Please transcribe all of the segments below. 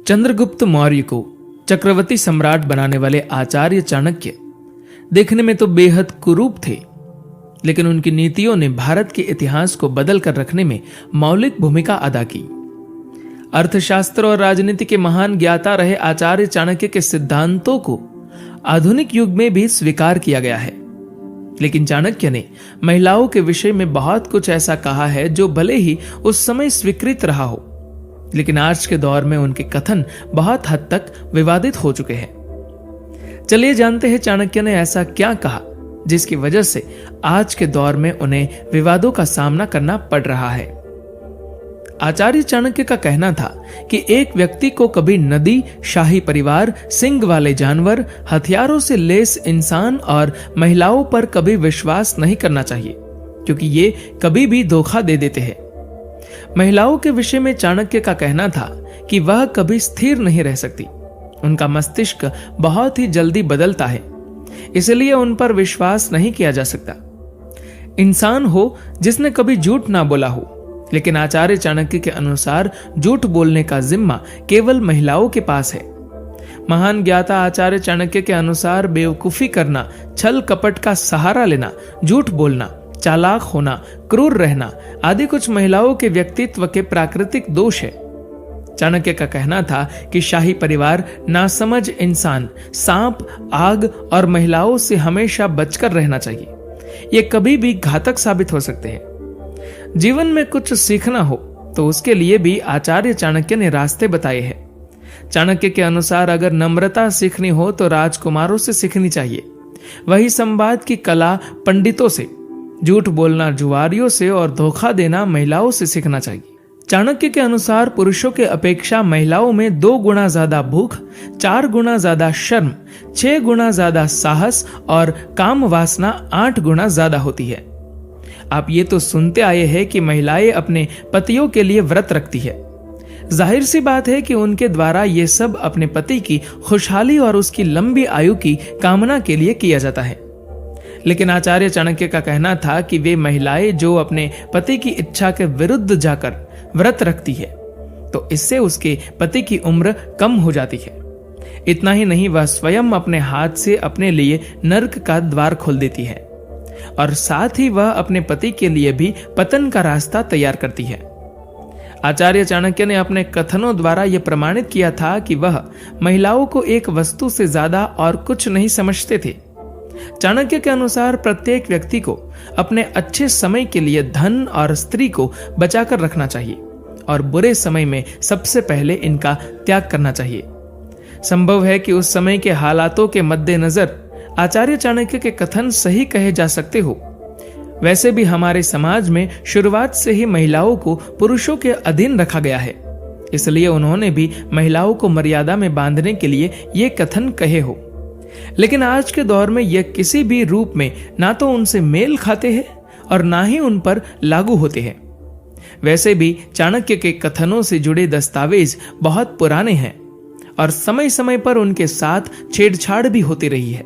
चंद्रगुप्त मौर्य को चक्रवर्ती सम्राट बनाने वाले आचार्य चाणक्य देखने में तो बेहद कुरूप थे, लेकिन उनकी नीतियों ने भारत के इतिहास को बदल कर रखने में मौलिक भूमिका अदा की। अर्थशास्त्र और राजनीति के महान ज्ञाता रहे आचार्य चाणक्य के सिद्धांतों को आधुनिक युग में भी स्वीकार किया गया है, लेकिन चाणक्य ने महिलाओं के विषय में बहुत कुछ ऐसा कहा है जो भले ही उस समय स्वीकृत रहा हो, लेकिन आज के दौर में उनके कथन बहुत हद तक विवादित हो चुके हैं। चलिए जानते हैं चाणक्य ने ऐसा क्या कहा जिसकी वजह से आज के दौर में उन्हें विवादों का सामना करना पड़ रहा है। आचार्य चाणक्य का कहना था कि एक व्यक्ति को कभी नदी, शाही परिवार, सींग वाले जानवर, हथियारों से लैस इंसान और महिलाओं पर कभी विश्वास नहीं करना चाहिए, क्योंकि ये कभी भी धोखा दे देते हैं। महिलाओं के विषय में चाणक्य का कहना था कि वह कभी स्थिर नहीं रह सकती, उनका मस्तिष्क बहुत ही जल्दी बदलता है, इसलिए उन पर विश्वास नहीं किया जा सकता। इंसान हो जिसने कभी झूठ ना बोला हो, लेकिन आचार्य चाणक्य के अनुसार झूठ बोलने का जिम्मा केवल महिलाओं के पास है। महान ज्ञाता आचार्य चाणक्य के अनुसार बेवकूफी करना, छल कपट का सहारा लेना, झूठ बोलना, चालाक होना, क्रूर रहना आदि कुछ महिलाओं के व्यक्तित्व के प्राकृतिक दोष है। चाणक्य का कहना था कि शाही परिवार, नासमझ इंसान, सांप, आग और महिलाओं से हमेशा बचकर रहना चाहिए। ये कभी भी घातक साबित हो सकते हैं। जीवन में कुछ सीखना हो तो उसके लिए भी आचार्य चाणक्य ने रास्ते बताए हैं। चाणक्य के अनुसार अगर नम्रता सीखनी हो तो राजकुमारों से सीखनी चाहिए, वही संवाद की कला पंडितों से, झूठ बोलना जुआरियों से और धोखा देना महिलाओं से सीखना चाहिए। चाणक्य के अनुसार पुरुषों के अपेक्षा महिलाओं में 2 गुना ज्यादा भूख, 4 गुना ज्यादा शर्म, 6 गुना ज्यादा साहस और काम वासना 8 गुना ज्यादा होती है। आप ये तो सुनते आए हैं कि महिलाएं अपने पतियों के लिए व्रत रखती है। जाहिर सी बात है कि उनके द्वारा ये सब अपने पति की खुशहाली और उसकी लंबी आयु की कामना के लिए किया जाता है। लेकिन आचार्य चाणक्य का कहना था कि वे महिलाएं जो अपने पति की इच्छा के विरुद्ध जाकर व्रत रखती है, तो इससे उसके पति की उम्र कम हो जाती है। इतना ही नहीं, वह स्वयं अपने हाथ से अपने लिए नर्क का द्वार खोल देती है और साथ ही वह अपने पति के लिए भी पतन का रास्ता तैयार करती है। आचार्य चाणक्य ने अपने कथनों द्वारा यह प्रमाणित किया था कि वह महिलाओं को एक वस्तु से ज्यादा और कुछ नहीं समझते थे। चाणक्य के अनुसार प्रत्येक व्यक्ति को अपने अच्छे समय के लिए धन और स्त्री को बचाकर रखना चाहिए और बुरे समय में सबसे पहले इनका त्याग करना चाहिए। संभव है कि उस समय के हालातों के मद्देनजर आचार्य चाणक्य के कथन सही कहे जा सकते हो। वैसे भी हमारे समाज में शुरुआत से ही महिलाओं को पुरुषों के अधीन रखा गया है, इसलिए उन्होंने भी महिलाओं को मर्यादा में बांधने के लिए ये कथन कहे हो। लेकिन आज के दौर में यह किसी भी रूप में ना तो उनसे मेल खाते हैं और ना ही उन पर लागू होते हैं। वैसे भी चाणक्य के कथनों से जुड़े दस्तावेज बहुत पुराने हैं और समय समय पर उनके साथ छेड़छाड़ भी होती रही है।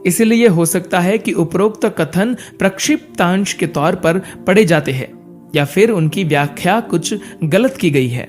इसलिए हो सकता है कि उपरोक्त कथन प्रक्षिप्तांश के तौर पर पढ़े जाते हैं या फिर उनकी व्याख्या कुछ गलत की गई है।